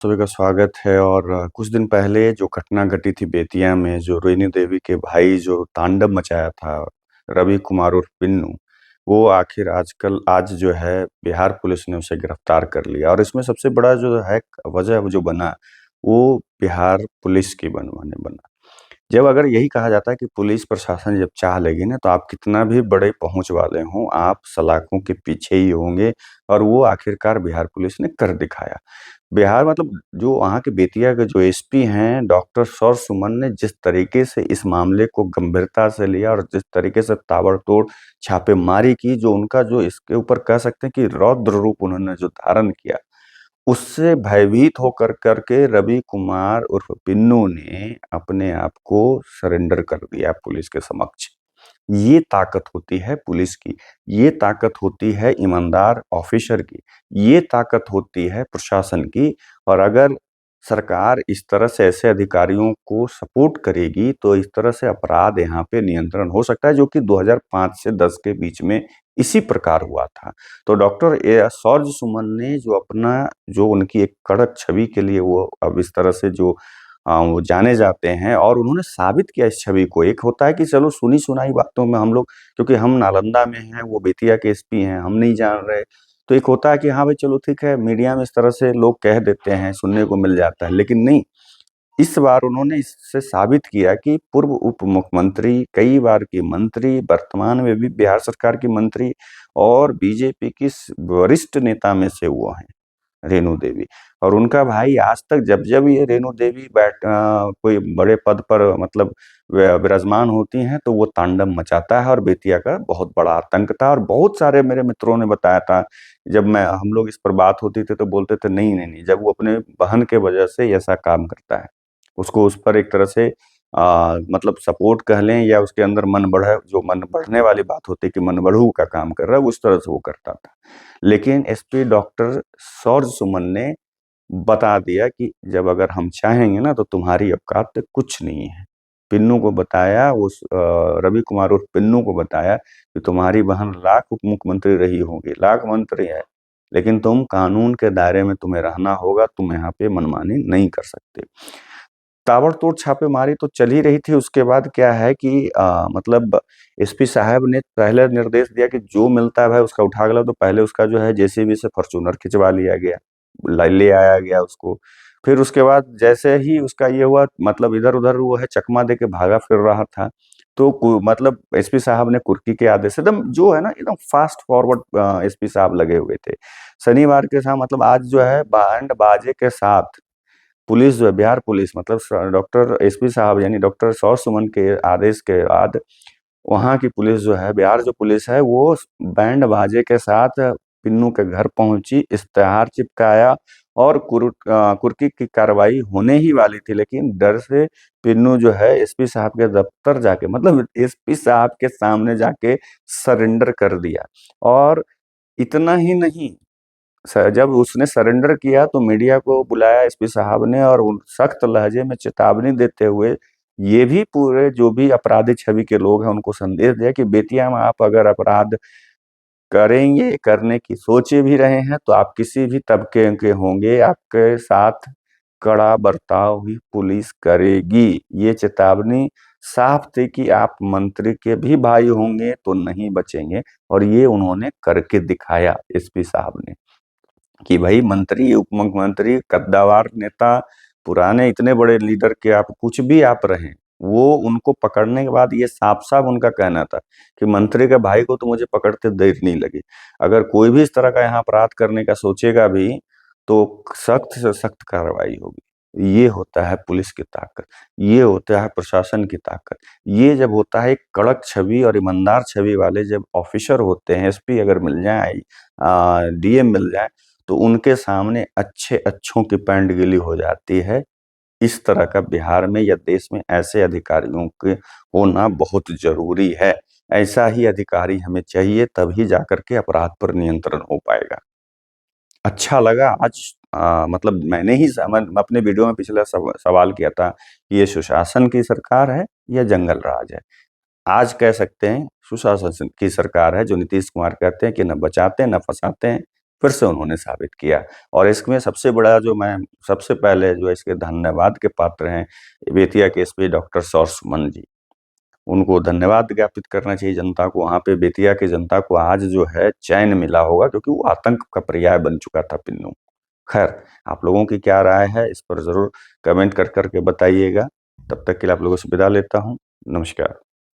सभी का स्वागत है। और कुछ दिन पहले जो घटना घटी थी बेतिया में, जो रेणु देवी के भाई जो तांडव मचाया था, रवि कुमार उर्फ पिन्नू, वो आखिर आज जो है बिहार पुलिस ने उसे गिरफ्तार कर लिया। और इसमें सबसे बड़ा जो है वजह जो बना, वो बिहार पुलिस की बनवाने बना। जब अगर यही कहा जाता है कि पुलिस प्रशासन जब चाह लेगी ना, तो आप कितना भी बड़े पहुंच वाले हों, आप सलाखों के पीछे ही होंगे। और वो आखिरकार बिहार पुलिस ने कर दिखाया। बिहार मतलब जो वहाँ के बेतिया के जो एसपी हैं डॉक्टर सौर सुमन ने जिस तरीके से इस मामले को गंभीरता से लिया और जिस तरीके से ताबड़तोड़ छापेमारी की, जो उनका जो इसके ऊपर कह सकते हैं कि रौद्र रूप उन्होंने जो धारण किया, उससे भयभीत होकर करके रवि कुमार उर्फ पिन्नू ने अपने आप को सरेंडर कर दिया पुलिस के समक्ष। ये ताकत होती है पुलिस की, ये ताकत होती है ईमानदार ऑफिसर की, ये ताकत होती है प्रशासन की। और अगर सरकार इस तरह से ऐसे अधिकारियों को सपोर्ट करेगी, तो इस तरह से अपराध यहाँ पे नियंत्रण हो सकता है, जो कि 2005 से 10 के बीच में इसी प्रकार हुआ था। तो डॉक्टर सौर्य सुमन ने जो अपना जो उनकी एक कड़क छवि के लिए वो अब इस तरह से जो वो जाने जाते हैं, और उन्होंने साबित किया इस छवि को। एक होता है कि चलो सुनी सुनाई बातों में हम लोग, क्योंकि हम नालंदा में हैं, वो बेतिया के एसपी हैं, हम नहीं जान रहे, तो एक होता है कि हाँ भाई चलो ठीक है, मीडिया में इस तरह से लोग कह देते हैं, सुनने को मिल जाता है। लेकिन नहीं, इस बार उन्होंने इससे साबित किया कि पूर्व उप मुख्यमंत्री, कई बार की मंत्री, वर्तमान में भी बिहार सरकार की मंत्री और बीजेपी की वरिष्ठ नेता में से वो हैं रेणु देवी। और उनका भाई आज तक जब जब ये रेणु देवी कोई बड़े पद पर मतलब विराजमान होती हैं, तो वो तांडव मचाता है। और बेतिया का बहुत बड़ा आतंक था। और बहुत सारे मेरे मित्रों ने बताया था, जब मैं हम लोग इस पर बात होती थी तो बोलते थे नहीं नहीं नहीं, जब वो अपने बहन के वजह से ऐसा काम करता है, उसको उस पर एक तरह से मतलब सपोर्ट कह लें, या उसके अंदर मन बढ़े, जो मन बढ़ने वाली बात होती है कि मन बढ़ू का काम कर रहा है, उस तरह से वो करता था। लेकिन एसपी डॉक्टर सौर्य सुमन ने बता दिया कि जब अगर हम चाहेंगे ना, तो तुम्हारी औकात तक कुछ नहीं है। पिन्नू को बताया, उस रवि कुमार उर्फ पिन्नू को बताया कि तुम्हारी बहन लाख उप मुख्यमंत्री रही होगी, लाख मंत्री है, लेकिन तुम कानून के दायरे में तुम्हें रहना होगा, तुम यहाँ पे मनमानी नहीं कर सकते। ताबड़तोड़ छापेमारी तो चल ही रही थी। उसके बाद क्या है कि मतलब एसपी साहब ने पहले निर्देश दिया कि जो मिलता है भाई उसका उठा के लाओ। तो पहले उसका जो है जेसीबी से फॉर्च्यूनर खिंचवा लिया गया, ले आया गया उसको। फिर उसके बाद जैसे ही उसका ये हुआ, मतलब इधर उधर वो है चकमा दे के भागा फिर रहा था, तो मतलब एसपी साहब ने कुर्की के आदेश से एकदम जो है ना, एकदम फास्ट फॉरवर्ड एसपी साहब लगे हुए थे। शनिवार के साथ मतलब आज जो है बैंड बाजे के साथ पुलिस जो है, बिहार पुलिस मतलब डॉक्टर एसपी साहब यानी डॉक्टर सौर सुमन के आदेश के बाद वहाँ की पुलिस जो है, बिहार जो पुलिस है, वो बैंड बाजे के साथ पिन्नू के घर पहुंची, इश्तेहार चिपकाया। और कुर्की की कार्रवाई होने ही वाली थी, लेकिन डर से पिन्नू जो है एसपी साहब के दफ्तर जाके, मतलब एसपी साहब के सामने जाके सरेंडर कर दिया। और इतना ही नहीं, जब उसने सरेंडर किया तो मीडिया को बुलाया एसपी साहब ने, और सख्त लहजे में चेतावनी देते हुए ये भी पूरे जो भी अपराधी छवि के लोग हैं उनको संदेश दिया कि बेतिया में आप अगर अपराध करेंगे, करने की सोचे भी रहे हैं, तो आप किसी भी तबके के होंगे, आपके साथ कड़ा बर्ताव ही पुलिस करेगी। ये चेतावनी साफ थी कि आप मंत्री के भी भाई होंगे तो नहीं बचेंगे। और ये उन्होंने करके दिखाया एसपी साहब ने, कि भाई मंत्री, उप मुख्यमंत्री, कद्दावर नेता, पुराने इतने बड़े लीडर के आप कुछ भी आप रहें, वो उनको पकड़ने के बाद ये साफ साफ उनका कहना था कि मंत्री के भाई को तो मुझे पकड़ते देर नहीं लगी। अगर कोई भी इस तरह का यहाँ अपराध करने का सोचेगा भी, तो सख्त से सख्त कार्रवाई होगी। ये होता है पुलिस की ताकत, ये होता है प्रशासन की ताकत। ये जब होता है एक कड़क छवि और ईमानदार छवि वाले जब ऑफिसर होते हैं, एसपी अगर मिल जाए, डीएम मिल जाए, तो उनके सामने अच्छे अच्छों की पैंट गीली हो जाती है। इस तरह का बिहार में या देश में ऐसे अधिकारियों के होना बहुत जरूरी है। ऐसा ही अधिकारी हमें चाहिए, तभी जाकर के अपराध पर नियंत्रण हो पाएगा। अच्छा लगा आज, मतलब मैंने ही अपने वीडियो में पिछला सवाल किया था कि ये सुशासन की सरकार है या जंगल राज है। आज कह सकते हैं सुशासन की सरकार है, जो नीतीश कुमार कहते हैं कि न बचाते न फंसाते हैं, फिर से उन्होंने साबित किया। और इसमें सबसे बड़ा जो मैं सबसे पहले जो इसके धन्यवाद के पात्र हैं, बेतिया के एसपी डॉक्टर सौर सुमन जी। उनको धन्यवाद ज्ञापित करना चाहिए जनता को। वहाँ पे बेतिया की जनता को आज जो है चैन मिला होगा, क्योंकि वो आतंक का पर्याय बन चुका था पिन्नू। खैर, आप लोगों की क्या राय है इस पर ज़रूर कमेंट कर के बताइएगा। तब तक के लिए आप लोगों से विदा लेता हूँ। नमस्कार।